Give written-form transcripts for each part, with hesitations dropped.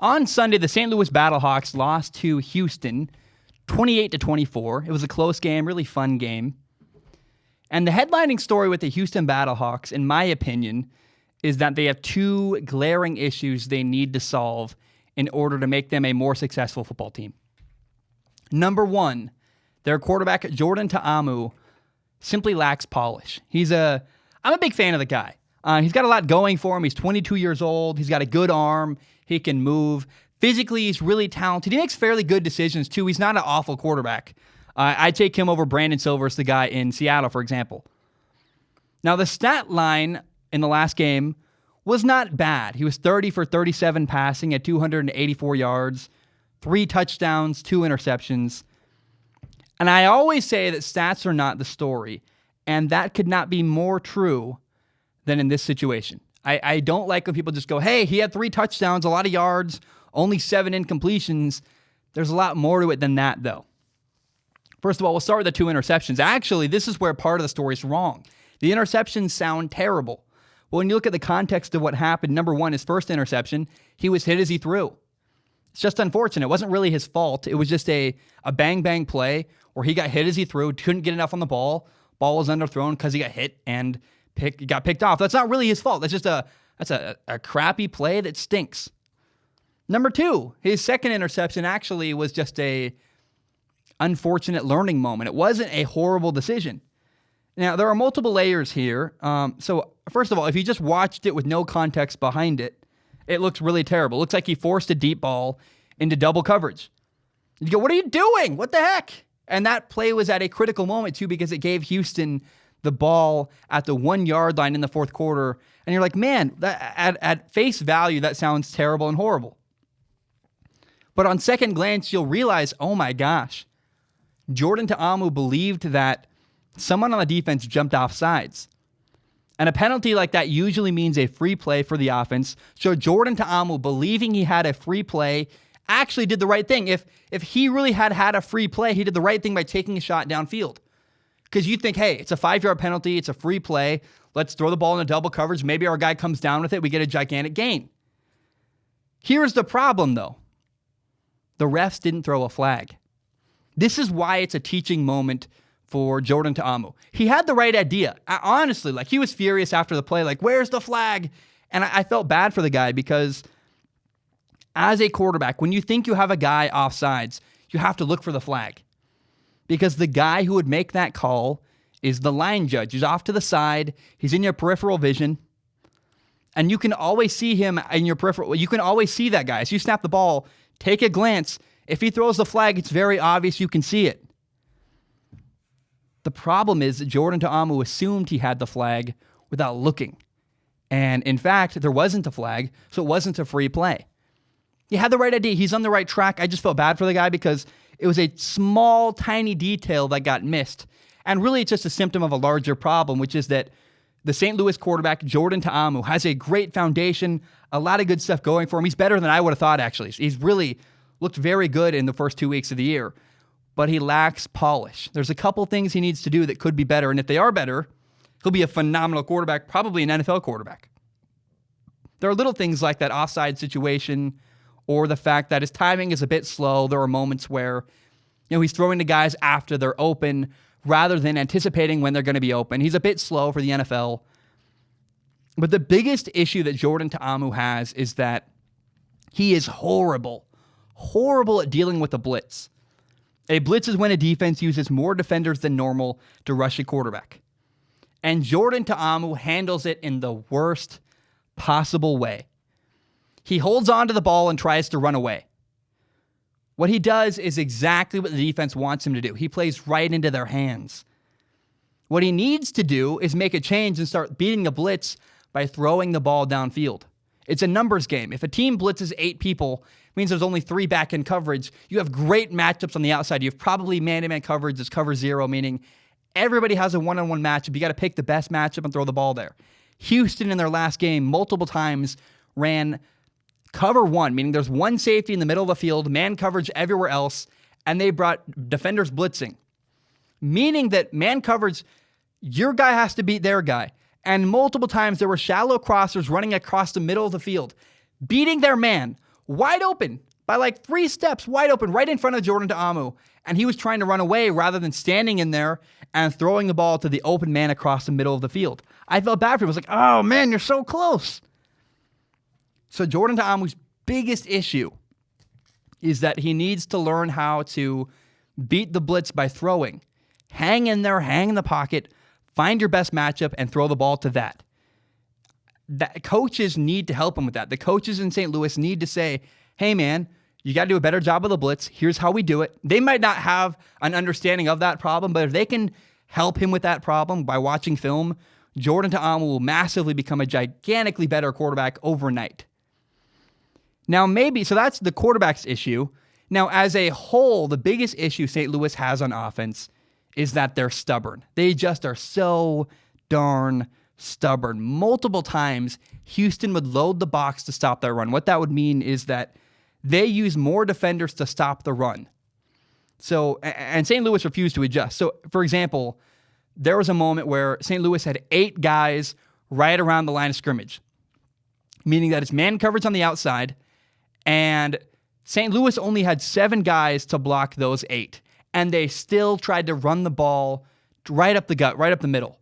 On Sunday, the St. Louis BattleHawks lost to Houston 28-24. It was a close game, really fun game. And the headlining story with the Houston BattleHawks, in my opinion, is that they have two glaring issues they need to solve in order to make them a more successful football team. Number one, their quarterback, Jordan Ta'amu, simply lacks polish. I'm a big fan of the guy. He's got a lot going for him. He's 22 years old. He's got a good arm. He can move. Physically, he's really talented. He makes fairly good decisions, too. He's not an awful quarterback. I'd take him over Brandon Silvers, the guy in Seattle, for example. Now, the stat line in the last game was not bad. He was 30 for 37 passing at 284 yards, 3 touchdowns, 2 interceptions. And I always say that stats are not the story, and that could not be more true than in this situation. I don't like when people just go, hey, he had 3 touchdowns, a lot of yards, only 7 incompletions. There's a lot more to it than that, though. First of all, we'll start with the 2 interceptions. Actually, this is where part of the story is wrong. The interceptions sound terrible. Well, when you look at the context of what happened, number one, his first interception, he was hit as he threw. It's just unfortunate. It wasn't really his fault. It was just a bang-bang play where he got hit as he threw, couldn't get enough on the ball. Ball was underthrown because he got hit and got picked off. That's not really his fault. That's just a crappy play that stinks. Number 2, his second interception actually was just a unfortunate learning moment. It wasn't a horrible decision. Now, there are multiple layers here. So, first of all, if you just watched it with no context behind it, it looks really terrible. It looks like he forced a deep ball into double coverage. You go, what are you doing? What the heck? And that play was at a critical moment, too, because it gave Houston the ball at the 1-yard line in the fourth quarter. And you're like, man, at face value, that sounds terrible and horrible. But on second glance, you'll realize, oh my gosh, Jordan Ta'amu believed that someone on the defense jumped off sides. And a penalty like that usually means a free play for the offense. So Jordan Ta'amu, believing he had a free play, actually did the right thing. If he really had a free play, he did the right thing by taking a shot downfield. Because you think, hey, it's a 5-yard penalty, it's a free play, let's throw the ball into double coverage, maybe our guy comes down with it, we get a gigantic gain. Here's the problem, though. The refs didn't throw a flag. This is why it's a teaching moment for Jordan Ta'amu. He had the right idea. Honestly, he was furious after the play, where's the flag? And I felt bad for the guy because as a quarterback, when you think you have a guy offsides, you have to look for the flag. Because the guy who would make that call is the line judge. He's off to the side. He's in your peripheral vision. And you can always see him in your peripheral. You can always see that guy. As you snap the ball, take a glance. If he throws the flag, it's very obvious you can see it. The problem is that Jordan Ta'amu assumed he had the flag without looking. And in fact, there wasn't a flag, so it wasn't a free play. He had the right idea. He's on the right track. I just felt bad for the guy because it was a small, tiny detail that got missed. And really, it's just a symptom of a larger problem, which is that the St. Louis quarterback, Jordan Ta'amu, has a great foundation, a lot of good stuff going for him. He's better than I would have thought, actually. He's really looked very good in the first 2 weeks of the year. But he lacks polish. There's a couple things he needs to do that could be better. And if they are better, he'll be a phenomenal quarterback, probably an NFL quarterback. There are little things like that offside situation or the fact that his timing is a bit slow. There are moments where, he's throwing to guys after they're open rather than anticipating when they're going to be open. He's a bit slow for the NFL. But the biggest issue that Jordan Ta'amu has is that he is horrible at dealing with a blitz. A blitz is when a defense uses more defenders than normal to rush a quarterback. And Jordan Ta'amu handles it in the worst possible way. He holds on to the ball and tries to run away. What he does is exactly what the defense wants him to do. He plays right into their hands. What he needs to do is make a change and start beating the blitz by throwing the ball downfield. It's a numbers game. If a team blitzes 8 people, it means there's only 3 back in coverage. You have great matchups on the outside. You have probably man-to-man coverage that's cover 0, meaning everybody has a one-on-one matchup. You got to pick the best matchup and throw the ball there. Houston in their last game multiple times ran cover 1, meaning there's one safety in the middle of the field, man coverage everywhere else, and they brought defenders blitzing. Meaning that man coverage, your guy has to beat their guy. And multiple times there were shallow crossers running across the middle of the field, beating their man wide open by like 3 steps, wide open, right in front of Jordan Ta'amu. And he was trying to run away rather than standing in there and throwing the ball to the open man across the middle of the field. I felt bad for him. I was like, oh man, you're so close. So Jordan Ta'amu's biggest issue is that he needs to learn how to beat the blitz by throwing. Hang in there, hang in the pocket, find your best matchup, and throw the ball to that. Coaches need to help him with that. The coaches in St. Louis need to say, hey man, you got to do a better job of the blitz. Here's how we do it. They might not have an understanding of that problem, but if they can help him with that problem by watching film, Jordan Ta'amu will massively become a gigantically better quarterback overnight. Now so that's the quarterback's issue. Now as a whole, the biggest issue St. Louis has on offense is that they're stubborn. They just are so darn stubborn. Multiple times, Houston would load the box to stop their run. What that would mean is that they use more defenders to stop the run. So, and St. Louis refused to adjust. So, for example, there was a moment where St. Louis had 8 guys right around the line of scrimmage, meaning that it's man coverage on the outside, and St. Louis only had 7 guys to block those 8, and they still tried to run the ball right up the gut, right up the middle.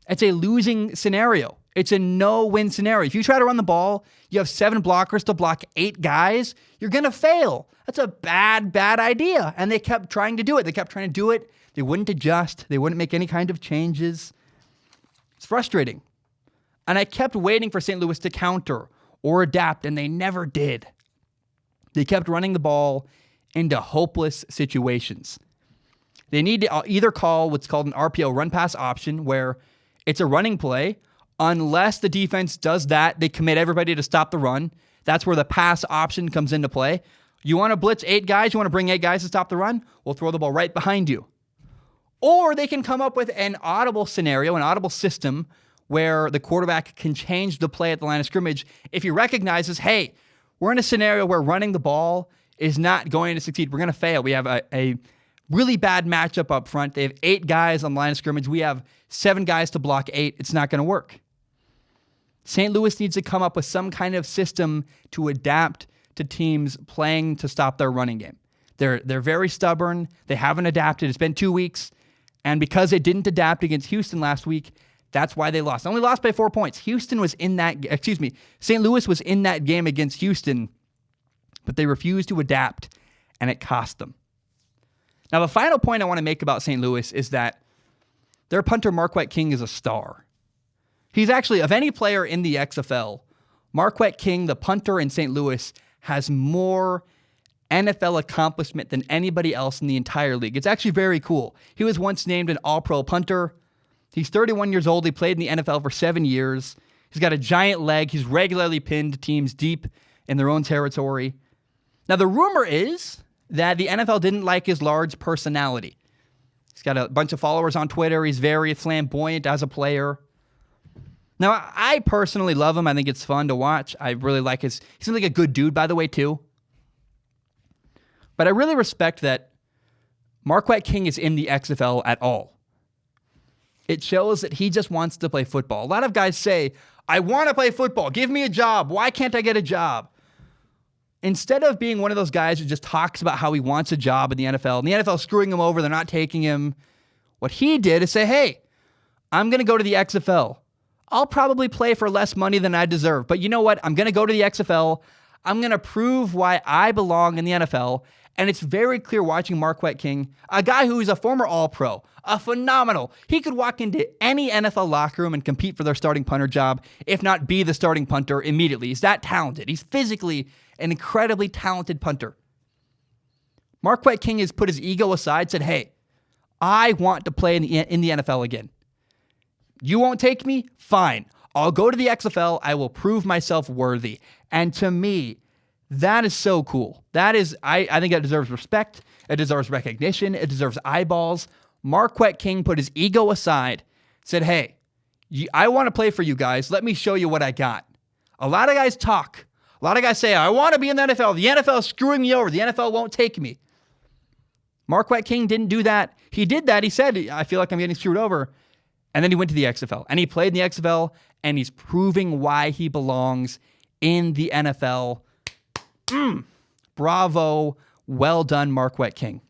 It's a losing scenario. It's a no-win scenario. If you try to run the ball, you have 7 blockers to block 8 guys, you're going to fail. That's a bad idea. And they kept trying to do it. They wouldn't adjust. They wouldn't make any kind of changes. It's frustrating. And I kept waiting for St. Louis to counter or adapt, and they never did. They kept running the ball into hopeless situations. They need to either call what's called an RPO, run-pass option, where it's a running play. Unless the defense does that, they commit everybody to stop the run. That's where the pass option comes into play. You want to blitz 8 guys? You want to bring 8 guys to stop the run? We'll throw the ball right behind you. Or they can come up with an audible scenario, an audible system, where the quarterback can change the play at the line of scrimmage if he recognizes, hey, we're in a scenario where running the ball is not going to succeed. We're going to fail. We have a really bad matchup up front. They have 8 guys on the line of scrimmage. We have 7 guys to block 8. It's not going to work. St. Louis needs to come up with some kind of system to adapt to teams playing to stop their running game. They're very stubborn. They haven't adapted. It's been 2 weeks. And because they didn't adapt against Houston last week, that's why they lost. They only lost by 4 points. St. Louis was in that game against Houston, but they refused to adapt, and it cost them. Now, the final point I want to make about St. Louis is that their punter, Marquette King, is a star. He's actually, of any player in the XFL, Marquette King, the punter in St. Louis, has more NFL accomplishment than anybody else in the entire league. It's actually very cool. He was once named an All-Pro punter. He's 31 years old. He played in the NFL for 7 years. He's got a giant leg. He's regularly pinned teams deep in their own territory. Now, the rumor is that the NFL didn't like his large personality. He's got a bunch of followers on Twitter. He's very flamboyant as a player. Now, I personally love him. I think it's fun to watch. I really like he seems like a good dude, by the way, too. But I really respect that Marquette King is in the XFL at all. It shows that he just wants to play football. A lot of guys say, I want to play football. Give me a job. Why can't I get a job? Instead of being one of those guys who just talks about how he wants a job in the NFL, and the NFL is screwing him over, they're not taking him, what he did is say, hey, I'm going to go to the XFL. I'll probably play for less money than I deserve. But you know what? I'm going to go to the XFL. I'm going to prove why I belong in the NFL. And it's very clear watching Marquette King, a guy who is a former All-Pro, a phenomenal. He could walk into any NFL locker room and compete for their starting punter job, if not be the starting punter immediately. He's that talented. He's physically an incredibly talented punter. Marquette King has put his ego aside, said, hey, I want to play in the NFL again. You won't take me? Fine. I'll go to the XFL. I will prove myself worthy. And to me, that is so cool. That is, I think that deserves respect. It deserves recognition. It deserves eyeballs. Marquette King put his ego aside, said, hey, I want to play for you guys. Let me show you what I got. A lot of guys talk. A lot of guys say, I want to be in the NFL. The NFL is screwing me over. The NFL won't take me. Marquette King didn't do that. He did that. He said, I feel like I'm getting screwed over. And then he went to the XFL. And he played in the XFL, and he's proving why he belongs in the NFL. Bravo. Well done, Marquette King.